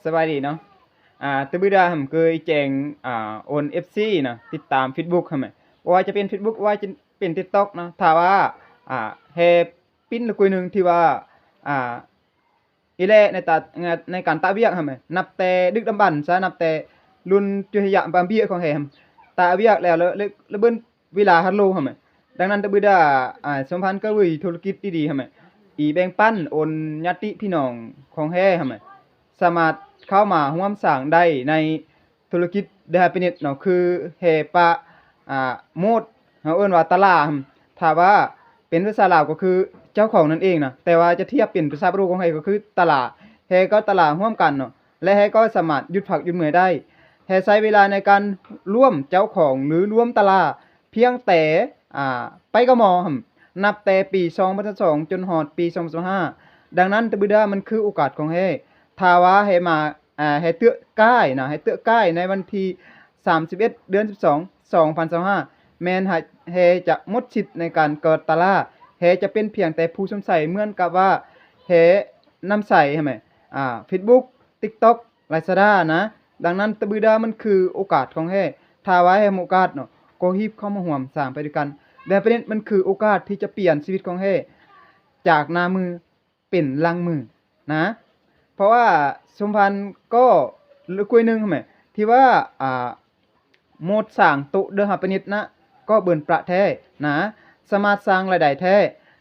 สบายดีเนาะตะบือดาเคยแจ้งโอน FC เนาะติดตาม Facebook หั่นแหมบ่ว่าจะเป็น Facebook บ่ว่าจะเป็น TikTok เนาะถ้าว่าแฮ่ปิ้นละกุยหนึ่งที่ว่าอ่าอีแลในตาในการตะเวียกหั่นแหมนับแต่ดึกดำบรรพ์ซะนับแต่รุ่นจุฮยะบามเบียของแฮมตะเวียกแล้วแล้วเบิ่นเวลาฮัลโหลหั่นแหมดังนั้นตะบือดาสัมพันธ์กับเว้ยธุรกิจดีๆหั่นแหมอีแบ่งปันโอนญาติพี่น้องของแฮหั่นแหม สามารถเข้ามาร่วมสร้างได้ในธุรกิจ The Happiness เนาะคือแห่ปะโมดเราเอิ้นว่าตลาดถ้าว่าเป็นภาษาลาวก็คือเจ้าของนั่นเองนะแต่ว่าจะเทียบเป็นภาษาบาลีของไทยก็คือตลาดแฮ่ก็ตลาดร่วมกันเนาะและแฮ่ก็สามารถหยุดพักหยุดเมื่อยได้แฮ่ใช้เวลาในการร่วมเจ้าของหรือร่วมตลาดเพียงแต่ไปกับหมอนับแต่ปี2022จนฮอดปี2025ดังนั้นตะบิดามันคือโอกาสของแฮ่ถ้าว่าให้มาให้เตื้อก้ายนะให้เตื้อก้ายในวันที่31เดือน12 2025แม่นแฮ่จะหมดสิทธิ์ในการเกิดตลาดแฮ่จะเป็นเพียงแต่ผู้สงสัยเหมือนกับว่าแฮ่นำใส่ใช่ไหมFacebook TikTok Lazada นะดังนั้นตะบือดามันคือโอกาสของแฮ่ถ้าว่าแฮ่มีโอกาสเนาะก็รีบเข้ามาร่วมสร้างไปด้วยกันและประเด็นมันคือโอกาสที่จะเปลี่ยนชีวิตของแฮ่จากหน้ามือเป็นหลังมือนะเพราะว่าสมพันธ์ก็คุยหนึงใช่ไหมที่ว่าโมดสร้างโตะเด้อหาปนิดนะก็เบิ่นประแท้นะสามารถสร้างรายได้แท้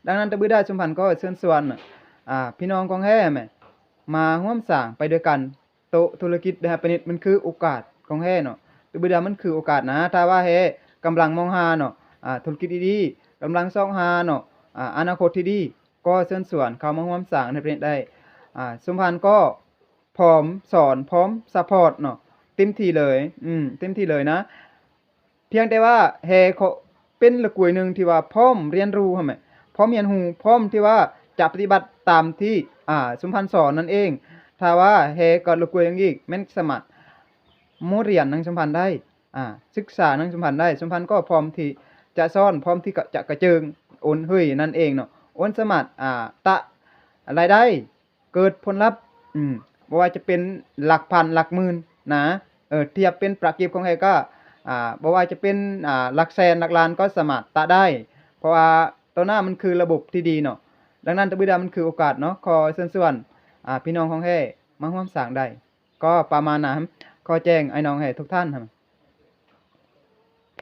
ดังนั้นตะบือได้สมพันธ์ก็เชิญชวนพี่น้องของแท้แหมมาร่วมสร้างไปด้วยกันโตะธุรกิจเด้อหาปนิดมันคือโอกาสของแท้เนาะตะบือดามันคือโอกาสนะถ้าว่าแท้กำลังมองหาเนาะธุรกิจดีๆกำลังส่องหาเนาะอนาคตที่ดีก็เชิญชวนเข้ามาร่วมสร้างในประเทศได้สมพันธ์ก็พร้อมสอนพร้อมซัปพอร์ตเนาะเต็มที่เลยเต็มที่เลยนะเพียงแต่ว่าแฮ่เขาเป็นละกวยหนึงที่ว่าพร้อมเรียนรู้หั่นแหมพร้อมเรียนรู้พร้อมที่ว่าจะปฏิบัติตามที่สมพันธ์สอนนั่นเองถ้าว่าแฮ่ก็ละกวยอย่างอีกแม่นสามารถโมเรียนนำสมพันธ์ได้ศึกษานำสมพันธ์ได้สมพันธ์ก็พร้อมที่จะสอนพร้อมที่จะกระเจิงโอนเฮ้ยนั่นเองเนาะโอนสามารถตะรายได้เกิดผลลัพธ์บ่ว่าจะเป็นหลักพันหลักหมื่นนะเทียบเป็นประเก็บของแฮ่ก็บ่ว่าจะเป็นหลักแสนหลักล้านก็สามารถตะได้เพราะว่าตัวหน้ามันคือระบบที่ดีเนาะดังนั้นตะบิดามันคือโอกาสเนาะขอเชิญชวนพี่น้องของแฮ่มาร่วมสร้างได้ก็ประมาณนั้นขอแจ้งไอ้น้องให้ทุกท่านครับ